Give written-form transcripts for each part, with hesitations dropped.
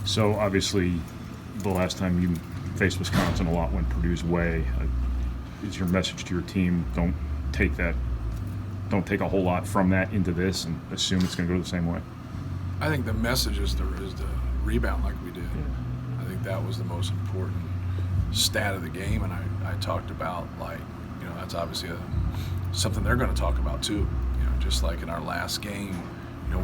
So obviously, the last time you faced Wisconsin, a lot went Purdue's way. Is your message to your team, don't take a whole lot from that into this and assume it's going to go the same way? I think the message is to rebound like we did. Yeah. I think that was the most important stat of the game, and I talked about, like, that's obviously something they're going to talk about too. Just like in our last game,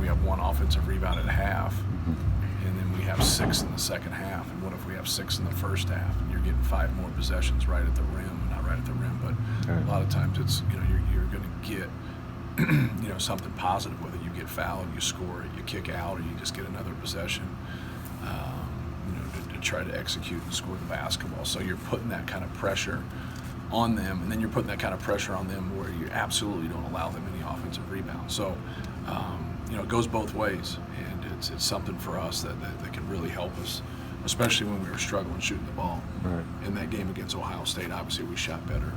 we have 1 offensive rebound at half, and then we have 6 in the second half. And what if we have 6 in the first half, and you're getting 5 more possessions right at the rim? Not right at the rim, but a lot of times it's you're going to get something positive, whether you get fouled, you score it, you kick out, or you just get another possession. To try to execute and score the basketball. So you're putting that kind of pressure on them, and then you're putting that kind of pressure on them where you absolutely don't allow them any offensive rebounds. So it goes both ways, and it's something for us that can really help us, especially when we were struggling shooting the ball. Right. In that game against Ohio State, obviously we shot better,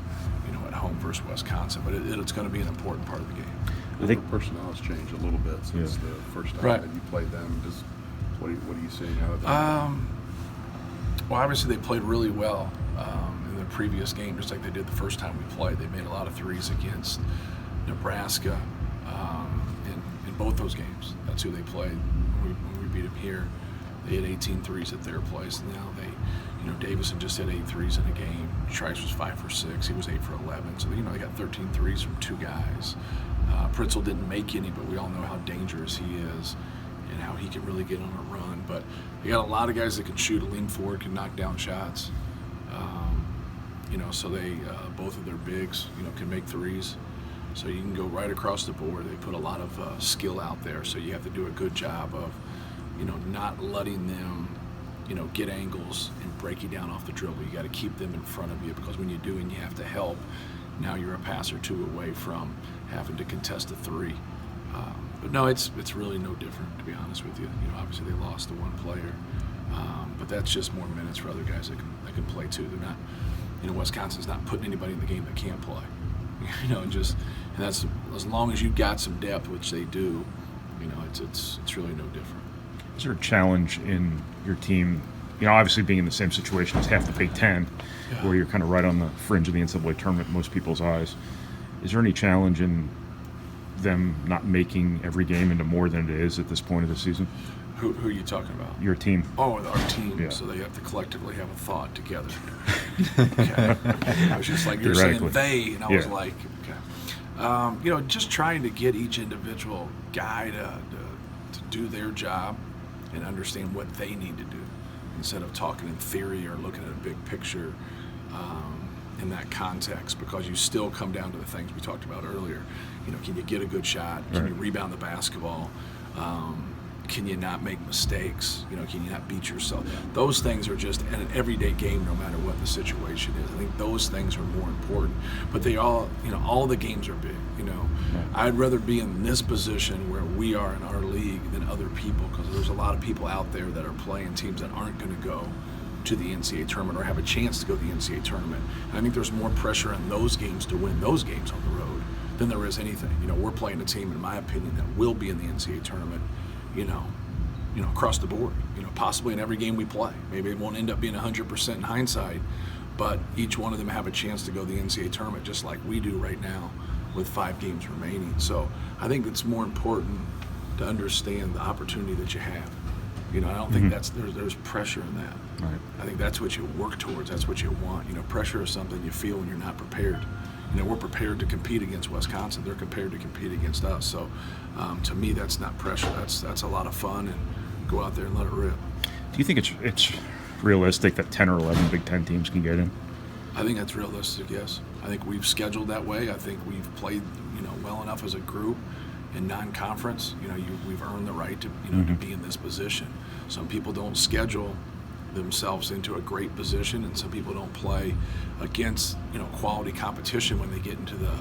at home versus Wisconsin, but it's going to be an important part of the game. I think personnel has changed a little bit since the first time that you played them. Just what are you seeing out of them? Well, obviously they played really well in the previous game, just like they did the first time we played. They made a lot of threes against Nebraska in both those games. That's who they played when we beat them here. They had 18 threes at their place. Now Davison just had 8 threes in a game. Trice was 5 for 6. He was 8 for 11. So they got 13 threes from 2 guys. Pritzel didn't make any, but we all know how dangerous he is and how he can really get on a run. But they got a lot of guys that can shoot, lean forward, can knock down shots. So they both of their bigs, can make threes. So you can go right across the board. They put a lot of skill out there. So you have to do a good job of, not letting them, get angles and break you down off the dribble. You got to keep them in front of you, because when you do and you have to help, now you're a pass or 2 away from having to contest a 3. But no, it's really no different, to be honest with you. Obviously they lost the 1 player, but that's just more minutes for other guys that can play too. They're not, Wisconsin's not putting anybody in the game that can't play. And that's as long as you got some depth, which they do. It's really no different. Is there a challenge in your team? Obviously being in the same situation as half the Big Ten, where you're kind of right on the fringe of the NCAA tournament in most people's eyes. Is there any challenge in them not making every game into more than it is at this point of the season? Who are you talking about? Your team. Oh, our team. Yeah. So they have to collectively have a thought together. Okay. I was just like, you're saying they, and I was like, okay. Just trying to get each individual guy to do their job and understand what they need to do, instead of talking in theory or looking at a big picture in that context, because you still come down to the things we talked about earlier. Can you get a good shot? Can you rebound the basketball? Can you not make mistakes? Can you not beat yourself? Those things are just in an everyday game, no matter what the situation is. I think those things are more important. But they all, all the games are big. I'd rather be in this position where we are in our league than other people, because there's a lot of people out there that are playing teams that aren't going to go to the NCAA tournament or have a chance to go to the NCAA tournament. And I think there's more pressure in those games to win those games on the road than there is anything. We're playing a team, in my opinion, that will be in the NCAA tournament, across the board, possibly in every game we play. Maybe it won't end up being 100% in hindsight, but each one of them have a chance to go to the NCAA tournament, just like we do right now with 5 games remaining. So I think it's more important to understand the opportunity that you have. I don't think there's pressure in that. Right. I think that's what you work towards. That's what you want. Pressure is something you feel when you're not prepared. We're prepared to compete against Wisconsin. They're prepared to compete against us. So to me, that's not pressure. That's a lot of fun, and go out there and let it rip. Do you think it's realistic that 10 or 11 Big Ten teams can get in? I think that's realistic, yes. I think we've scheduled that way. I think we've played, well enough as a group in non-conference. We've earned the right to, to be in this position. Some people don't schedule themselves into a great position, and some people don't play against quality competition when they get into the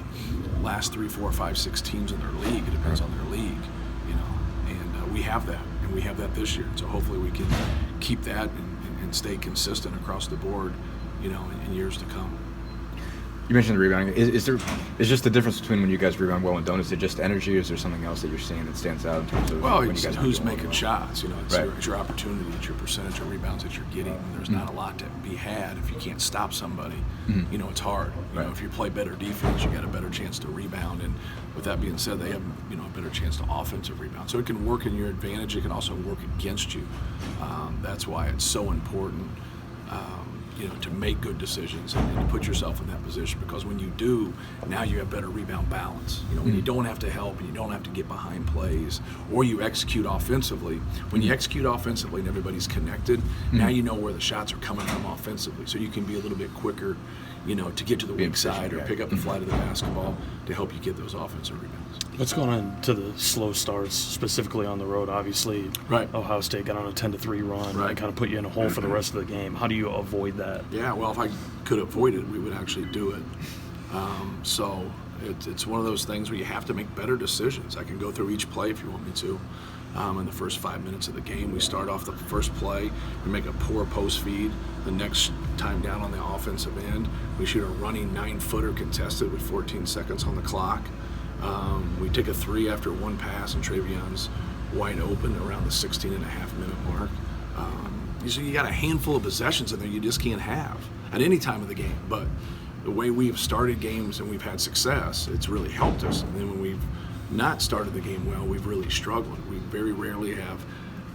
last 3, 4, 5, 6 teams in their league. It depends on their league, and we have that, and we have that this year. So hopefully we can keep that and stay consistent across the board, in years to come. You mentioned the rebounding. Is just the difference between when you guys rebound well and don't? Is it just energy, or is there something else that you're seeing that stands out in terms of when you guys who's making shots? It's right. your opportunity, it's your percentage of rebounds that you're getting. There's not a lot to be had if you can't stop somebody. It's hard. If you play better defense, you got a better chance to rebound. And with that being said, they have a better chance to offensive rebound. So it can work in your advantage. It can also work against you. That's why it's so important. To make good decisions and to put yourself in that position, because when you do, now you have better rebound balance. When you don't have to help and you don't have to get behind plays, or you execute offensively. When you execute offensively and everybody's connected, now you know where the shots are coming from offensively, so you can be a little bit quicker, to get to the weak side or pick up the flight of the basketball to help you get those offensive rebounds. What's going on to the slow starts, specifically on the road? Obviously, Ohio State got on a 10-3 run and kind of put you in a hole for the rest of the game. How do you avoid that? Yeah, well, if I could avoid it, we would actually do it. So it's one of those things where you have to make better decisions. I can go through each play if you want me to. In the first 5 minutes of the game, we start off the first play, we make a poor post feed. The next time down on the offensive end, we shoot a running 9-footer contested with 14 seconds on the clock. We take a 3 after one pass, and Travion's wide open around the 16.5-minute mark. So you got a handful of possessions in there you just can't have at any time of the game. But the way we've started games and we've had success, it's really helped us. And then when we've not started the game well, we've really struggled. We very rarely have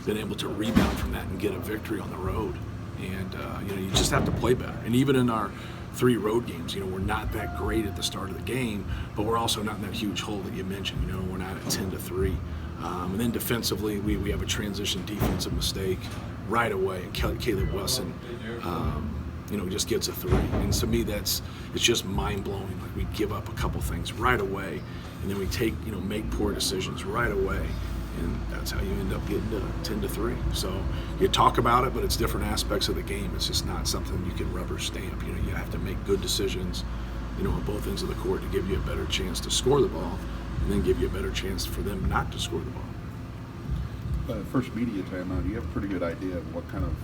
been able to rebound from that and get a victory on the road. And you just have to play better. And even in our 3 road games, we're not that great at the start of the game, but we're also not in that huge hole that you mentioned. We're not at 10-3. And then defensively, we have a transition defensive mistake right away. And Caleb Wesson, just gets a 3. And to me, it's just mind-blowing. Like, we give up a couple things right away, and then we make poor decisions right away. And that's how you end up getting to 10-3. So you talk about it, but it's different aspects of the game. It's just not something you can rubber stamp. You have to make good decisions, on both ends of the court to give you a better chance to score the ball, and then give you a better chance for them not to score the ball. First media timeout, you have a pretty good idea of what kind of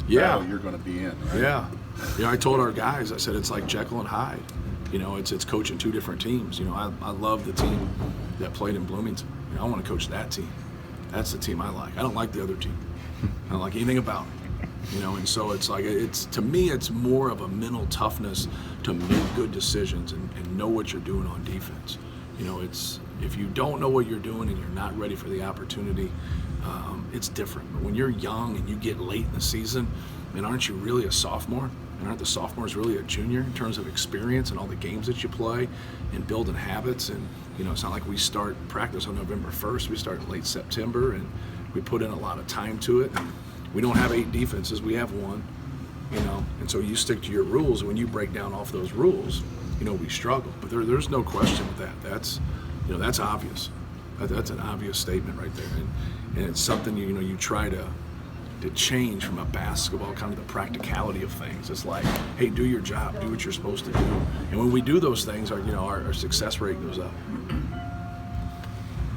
battle you're going to be in, right? Yeah, I told our guys, I said it's like Jekyll and Hyde. It's coaching 2 different teams. I love the team that played in Bloomington. I want to coach that team. That's the team I like. I don't like the other team. I don't like anything about it. And so it's like, to me, it's more of a mental toughness to make good decisions and know what you're doing on defense. It's, if you don't know what you're doing and you're not ready for the opportunity, it's different. But when you're young and you get late in the season, aren't you really a sophomore? And aren't the sophomores really a junior in terms of experience and all the games that you play and building habits? And it's not like we start practice on November 1st. We start in late September, and we put in a lot of time to it. We don't have 8 defenses. We have 1. And so you stick to your rules. And when you break down off those rules, we struggle. But there's no question with that. That's obvious. That's an obvious statement right there. And it's something you try to change from a basketball, kind of the practicality of things. It's like, hey, do your job, do what you're supposed to do. And when we do those things, our success rate goes up.